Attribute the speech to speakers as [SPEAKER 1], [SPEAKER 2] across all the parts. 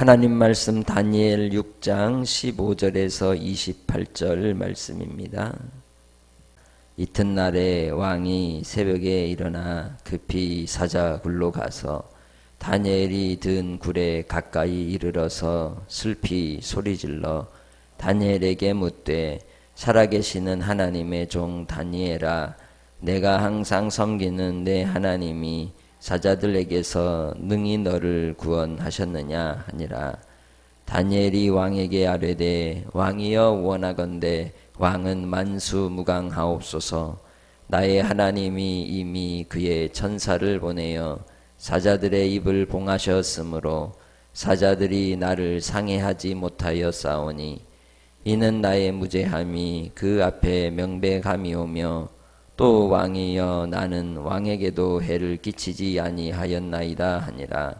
[SPEAKER 1] 하나님 말씀 다니엘 6장 15절에서 28절 말씀입니다. 이튿날에 왕이 새벽에 일어나 급히 사자굴로 가서 다니엘이 든 굴에 가까이 이르러서 슬피 소리질러 다니엘에게 묻되 살아계시는 하나님의 종 다니엘아, 내가 항상 섬기는 내 하나님이 사자들에게서 능히 너를 구원하셨느냐 하니라. 다니엘이 왕에게 아뢰되 왕이여 원하건대 왕은 만수무강하옵소서. 나의 하나님이 이미 그의 천사를 보내어 사자들의 입을 봉하셨으므로 사자들이 나를 상해하지 못하여 싸우니 이는 나의 무죄함이 그 앞에 명백함이오며 또 왕이여 나는 왕에게도 해를 끼치지 아니하였나이다 하니라.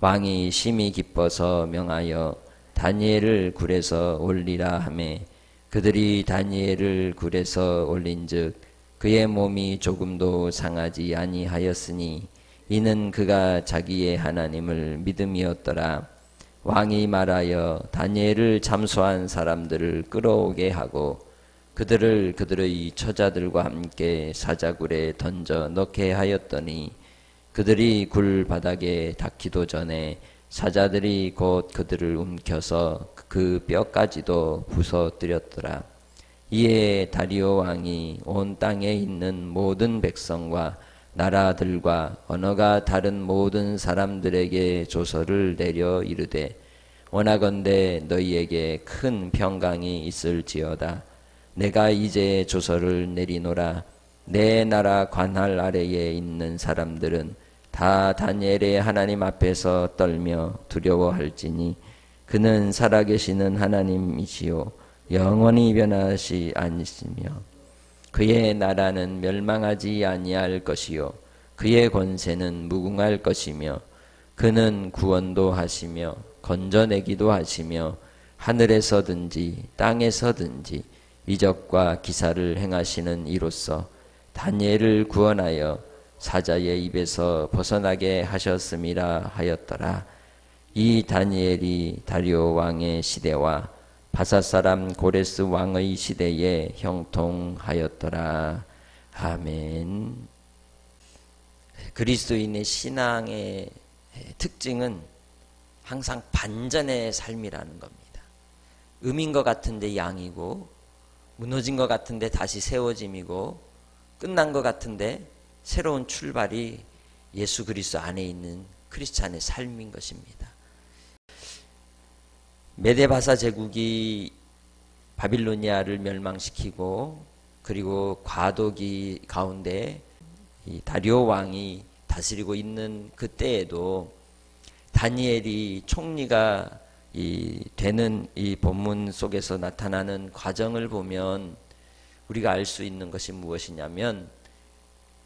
[SPEAKER 1] 왕이 심히 기뻐서 명하여 다니엘을 굴에서 올리라 하매 그들이 다니엘을 굴에서 올린즉 그의 몸이 조금도 상하지 아니하였으니 이는 그가 자기의 하나님을 믿음이었더라. 왕이 말하여 다니엘을 잠수한 사람들을 끌어오게 하고 그들을 그들의 처자들과 함께 사자굴에 던져 넣게 하였더니 그들이 굴 바닥에 닿기도 전에 사자들이 곧 그들을 움켜서 그 뼈까지도 부서뜨렸더라. 이에 다리오 왕이 온 땅에 있는 모든 백성과 나라들과 언어가 다른 모든 사람들에게 조서를 내려 이르되 원하건대 너희에게 큰 평강이 있을지어다. 내가 이제 조서를 내리노라. 내 나라 관할 아래에 있는 사람들은 다 다니엘의 하나님 앞에서 떨며 두려워할지니 그는 살아계시는 하나님이시요 영원히 변하시 아니시며 그의 나라는 멸망하지 아니할 것이요 그의 권세는 무궁할 것이며 그는 구원도 하시며 건져내기도 하시며 하늘에서든지 땅에서든지 이적과 기사를 행하시는 이로써 다니엘을 구원하여 사자의 입에서 벗어나게 하셨음이라 하였더라. 이 다니엘이 다리오 왕의 시대와 바사 사람 고레스 왕의 시대에 형통하였더라. 아멘. 그리스도인의 신앙의 특징은 항상 반전의 삶이라는 겁니다. 음인 것 같은데 양이고 무너진 것 같은데 다시 세워짐이고 끝난 것 같은데 새로운 출발이 예수 그리스도 안에 있는 크리스찬의 삶인 것입니다. 메데바사 제국이 바빌로니아를 멸망시키고 그리고 과도기 가운데 이 다리오 왕이 다스리고 있는 그때에도 다니엘이 총리가 되는 이 본문 속에서 나타나는 과정을 보면 우리가 알 수 있는 것이 무엇이냐면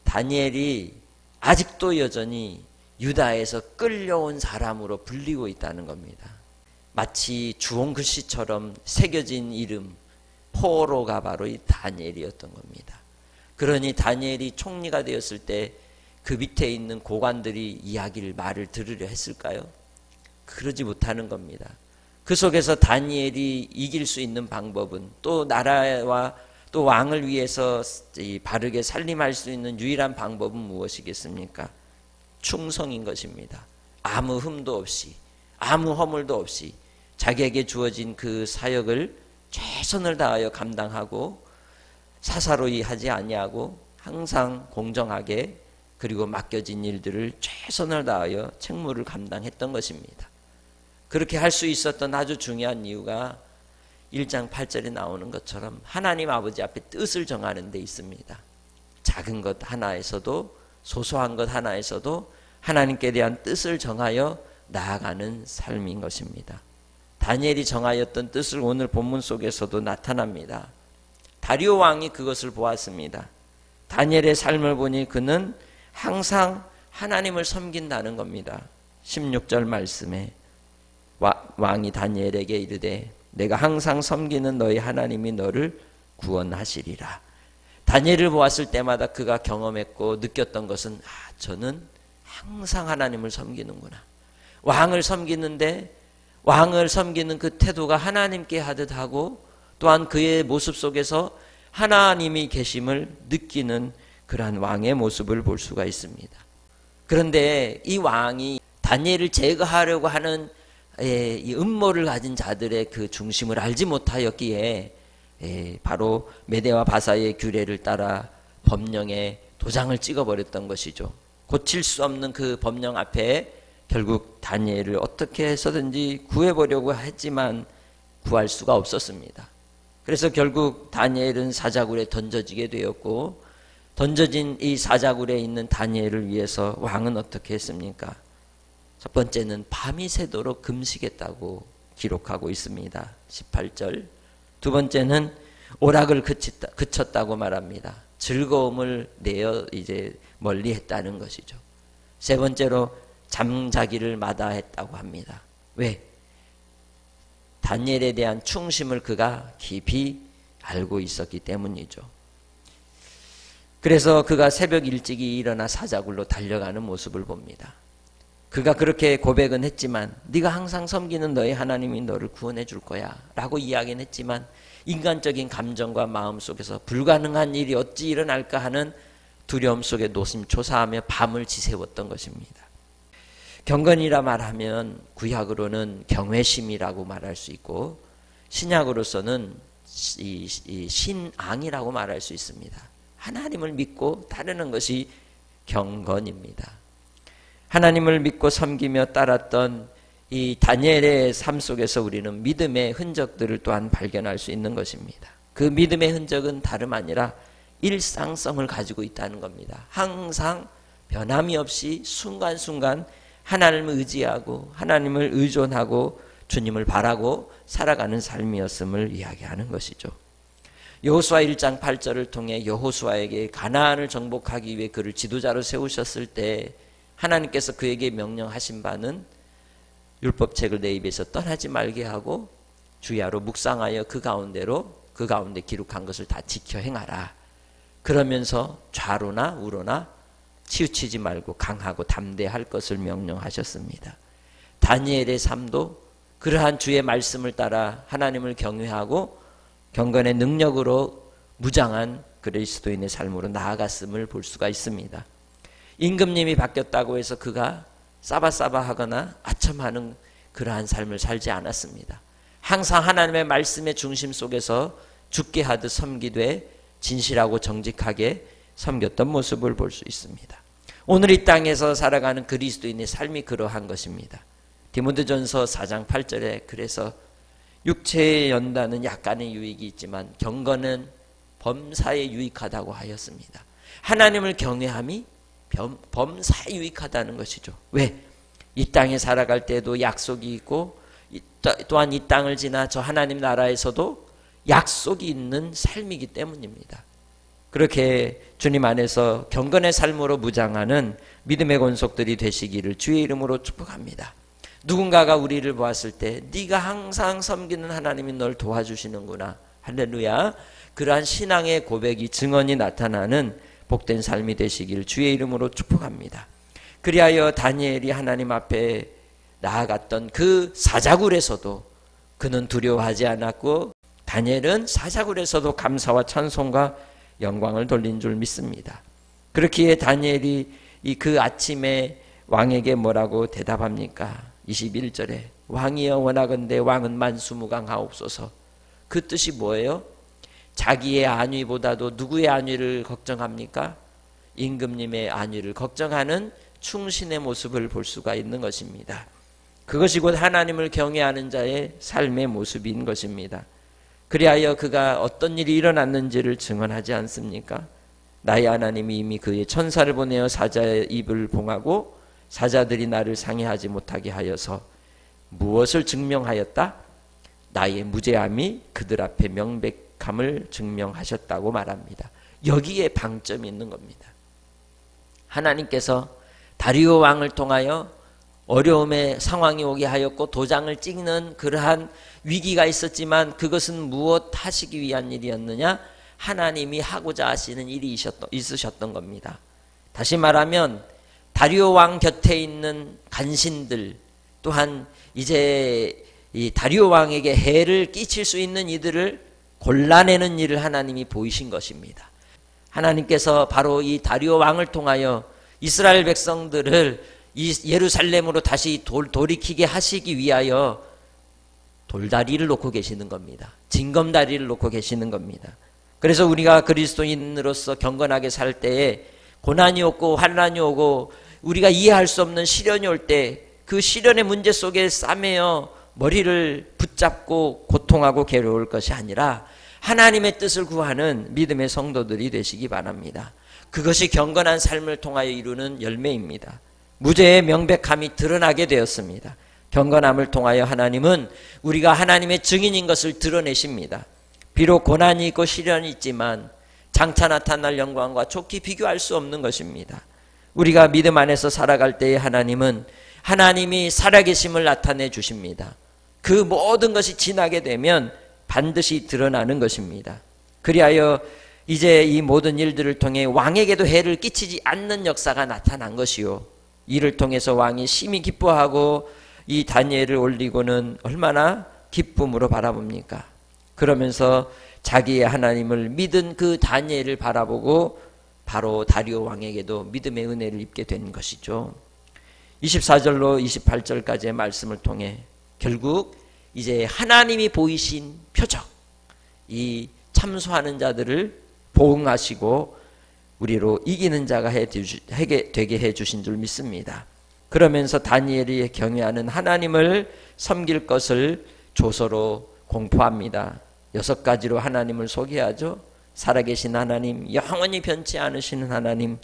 [SPEAKER 1] 다니엘이 아직도 여전히 유다에서 끌려온 사람으로 불리고 있다는 겁니다. 마치 주홍 글씨처럼 새겨진 이름 포로가 바로 이 다니엘이었던 겁니다. 그러니 다니엘이 총리가 되었을 때 그 밑에 있는 고관들이 이야기를 말을 들으려 했을까요? 그러지 못하는 겁니다. 그 속에서 다니엘이 이길 수 있는 방법은 또 나라와 또 왕을 위해서 바르게 살림할 수 있는 유일한 방법은 무엇이겠습니까? 충성인 것입니다. 아무 흠도 없이 아무 허물도 없이 자기에게 주어진 그 사역을 최선을 다하여 감당하고 사사로이 하지 아니하고 항상 공정하게 그리고 맡겨진 일들을 최선을 다하여 책무를 감당했던 것입니다. 그렇게 할 수 있었던 아주 중요한 이유가 1장 8절에 나오는 것처럼 하나님 아버지 앞에 뜻을 정하는 데 있습니다. 작은 것 하나에서도 소소한 것 하나에서도 하나님께 대한 뜻을 정하여 나아가는 삶인 것입니다. 다니엘이 정하였던 뜻을 오늘 본문 속에서도 나타납니다. 다리오 왕이 그것을 보았습니다. 다니엘의 삶을 보니 그는 항상 하나님을 섬긴다는 겁니다. 16절 말씀에 왕이 다니엘에게 이르되 내가 항상 섬기는 너희 하나님이 너를 구원하시리라. 다니엘을 보았을 때마다 그가 경험했고 느꼈던 것은 저는 항상 하나님을 섬기는구나. 왕을 섬기는데 왕을 섬기는 그 태도가 하나님께 하듯 하고 또한 그의 모습 속에서 하나님이 계심을 느끼는 그러한 왕의 모습을 볼 수가 있습니다. 그런데 이 왕이 다니엘을 제거하려고 하는 이 음모를 가진 자들의 그 중심을 알지 못하였기에 바로 메대와 바사의 규례를 따라 법령에 도장을 찍어버렸던 것이죠. 고칠 수 없는 그 법령 앞에 결국 다니엘을 어떻게 해서든지 구해보려고 했지만 구할 수가 없었습니다. 그래서 결국 다니엘은 사자굴에 던져지게 되었고, 던져진 이 사자굴에 있는 다니엘을 위해서 왕은 어떻게 했습니까? 첫 번째는 밤이 새도록 금식했다고 기록하고 있습니다. 18절. 두 번째는 오락을 그쳤다고 말합니다. 즐거움을 내어 이제 멀리 했다는 것이죠. 세 번째로 잠자기를 마다했다고 합니다. 왜? 다니엘에 대한 충심을 그가 깊이 알고 있었기 때문이죠. 그래서 그가 새벽 일찍이 일어나 사자굴로 달려가는 모습을 봅니다. 그가 그렇게 고백은 했지만 네가 항상 섬기는 너의 하나님이 너를 구원해 줄 거야 라고 이야기는 했지만 인간적인 감정과 마음 속에서 불가능한 일이 어찌 일어날까 하는 두려움 속에 노심초사하며 밤을 지새웠던 것입니다. 경건이라 말하면 구약으로는 경외심이라고 말할 수 있고 신약으로서는 신앙이라고 말할 수 있습니다. 하나님을 믿고 따르는 것이 경건입니다. 하나님을 믿고 섬기며 따랐던 이 다니엘의 삶 속에서 우리는 믿음의 흔적들을 또한 발견할 수 있는 것입니다. 그 믿음의 흔적은 다름 아니라 일상성을 가지고 있다는 겁니다. 항상 변함이 없이 순간순간 하나님을 의지하고 하나님을 의존하고 주님을 바라고 살아가는 삶이었음을 이야기하는 것이죠. 여호수아 1장 8절을 통해 여호수아에게 가나안을 정복하기 위해 그를 지도자로 세우셨을 때 하나님께서 그에게 명령하신 바는 율법책을 내 입에서 떠나지 말게 하고 주야로 묵상하여 그 가운데 기록한 것을 다 지켜 행하라. 그러면서 좌로나 우로나 치우치지 말고 강하고 담대할 것을 명령하셨습니다. 다니엘의 삶도 그러한 주의 말씀을 따라 하나님을 경외하고 경건의 능력으로 무장한 그리스도인의 삶으로 나아갔음을 볼 수가 있습니다. 임금님이 바뀌었다고 해서 그가 싸바싸바하거나 아첨하는 그러한 삶을 살지 않았습니다. 항상 하나님의 말씀의 중심 속에서 죽게 하듯 섬기되 진실하고 정직하게 섬겼던 모습을 볼 수 있습니다. 오늘 이 땅에서 살아가는 그리스도인의 삶이 그러한 것입니다. 디모데전서 4장 8절에 그래서 육체의 연단은 약간의 유익이 있지만 경건은 범사에 유익하다고 하였습니다. 하나님을 경외함이 범사에 유익하다는 것이죠. 왜? 이 땅에 살아갈 때도 약속이 있고 또한 이 땅을 지나 저 하나님 나라에서도 약속이 있는 삶이기 때문입니다. 그렇게 주님 안에서 경건의 삶으로 무장하는 믿음의 권속들이 되시기를 주의 이름으로 축복합니다. 누군가가 우리를 보았을 때 네가 항상 섬기는 하나님이 널 도와주시는구나. 할렐루야. 그러한 신앙의 고백이 증언이 나타나는 복된 삶이 되시길 주의 이름으로 축복합니다. 그리하여 다니엘이 하나님 앞에 나아갔던 그 사자굴에서도 그는 두려워하지 않았고 다니엘은 사자굴에서도 감사와 찬송과 영광을 돌린 줄 믿습니다. 그렇기에 다니엘이 그 아침에 왕에게 뭐라고 대답합니까? 21절에 왕이여 원하건대 왕은 만수무강하옵소서. 그 뜻이 뭐예요? 자기의 안위보다도 누구의 안위를 걱정합니까? 임금님의 안위를 걱정하는 충신의 모습을 볼 수가 있는 것입니다. 그것이 곧 하나님을 경외하는 자의 삶의 모습인 것입니다. 그리하여 그가 어떤 일이 일어났는지를 증언하지 않습니까? 나의 하나님이 이미 그의 천사를 보내어 사자의 입을 봉하고 사자들이 나를 상해하지 못하게 하여서 무엇을 증명하였다? 나의 무죄함이 그들 앞에 명백함을 증명하셨다고 말합니다. 여기에 방점이 있는 겁니다. 하나님께서 다리오 왕을 통하여 어려움의 상황이 오게 하였고 도장을 찍는 그러한 위기가 있었지만 그것은 무엇 하시기 위한 일이었느냐? 하나님이 하고자 하시는 일이 있으셨던 겁니다. 다시 말하면 다리오 왕 곁에 있는 간신들 또한 이제 이 다리오 왕에게 해를 끼칠 수 있는 이들을 골라내는 일을 하나님이 보이신 것입니다. 하나님께서 바로 이 다리오 왕을 통하여 이스라엘 백성들을 이 예루살렘으로 다시 돌이키게 하시기 위하여 돌다리를 놓고 계시는 겁니다. 징검다리를 놓고 계시는 겁니다. 그래서 우리가 그리스도인으로서 경건하게 살 때에 고난이 오고 환난이 오고 우리가 이해할 수 없는 시련이 올 때 그 시련의 문제 속에 싸매어 머리를 붙잡고 고통하고 괴로울 것이 아니라 하나님의 뜻을 구하는 믿음의 성도들이 되시기 바랍니다. 그것이 경건한 삶을 통하여 이루는 열매입니다. 무죄의 명백함이 드러나게 되었습니다. 경건함을 통하여 하나님은 우리가 하나님의 증인인 것을 드러내십니다. 비록 고난이 있고 시련이 있지만 장차 나타날 영광과 좋게 비교할 수 없는 것입니다. 우리가 믿음 안에서 살아갈 때에 하나님은 하나님이 살아계심을 나타내 주십니다. 그 모든 것이 지나게 되면 반드시 드러나는 것입니다. 그리하여 이제 이 모든 일들을 통해 왕에게도 해를 끼치지 않는 역사가 나타난 것이요, 이를 통해서 왕이 심히 기뻐하고 이 다니엘을 올리고는 얼마나 기쁨으로 바라봅니까? 그러면서 자기의 하나님을 믿은 그 다니엘을 바라보고 바로 다리오 왕에게도 믿음의 은혜를 입게 된 것이죠. 24절로 28절까지의 말씀을 통해 결국 이제 하나님이 보이신 표적, 이 참소하는 자들을 보응하시고 우리로 이기는 자가 되게 해주신 줄 믿습니다. 그러면서 다니엘이 경외하는 하나님을 섬길 것을 조서로 공포합니다. 6가지로 하나님을 소개하죠. 살아계신 하나님, 영원히 변치 않으시는 하나님,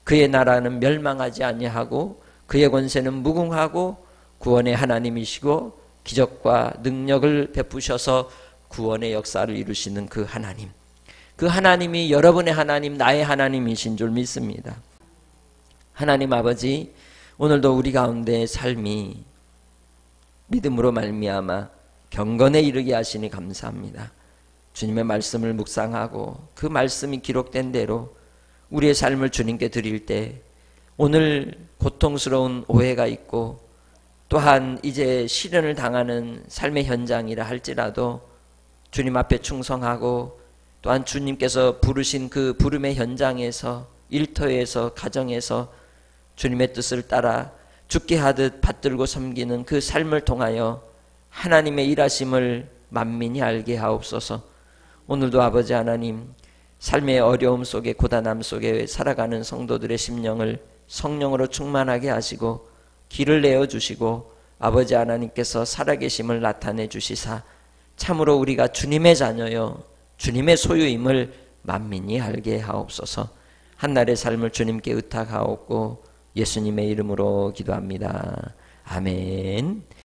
[SPEAKER 1] 그의 나라는 멸망하지 아니하고 그의 권세는 무궁하고 구원의 하나님이시고 기적과 능력을 베푸셔서 구원의 역사를 이루시는 그 하나님, 그 하나님이 여러분의 하나님, 나의 하나님이신 줄 믿습니다. 하나님 아버지, 오늘도 우리 가운데 삶이 믿음으로 말미암아 경건에 이르게 하시니 감사합니다. 주님의 말씀을 묵상하고 그 말씀이 기록된 대로 우리의 삶을 주님께 드릴 때 오늘 고통스러운 오해가 있고 또한 이제 시련을 당하는 삶의 현장이라 할지라도 주님 앞에 충성하고 또한 주님께서 부르신 그 부름의 현장에서, 일터에서, 가정에서 주님의 뜻을 따라 죽게 하듯 받들고 섬기는 그 삶을 통하여 하나님의 일하심을 만민이 알게 하옵소서. 오늘도 아버지 하나님, 삶의 어려움 속에, 고단함 속에 살아가는 성도들의 심령을 성령으로 충만하게 하시고 길을 내어주시고 아버지 하나님께서 살아계심을 나타내 주시사 참으로 우리가 주님의 자녀요 주님의 소유임을 만민이 알게 하옵소서. 한날의 삶을 주님께 의탁하옵고 예수님의 이름으로 기도합니다. 아멘.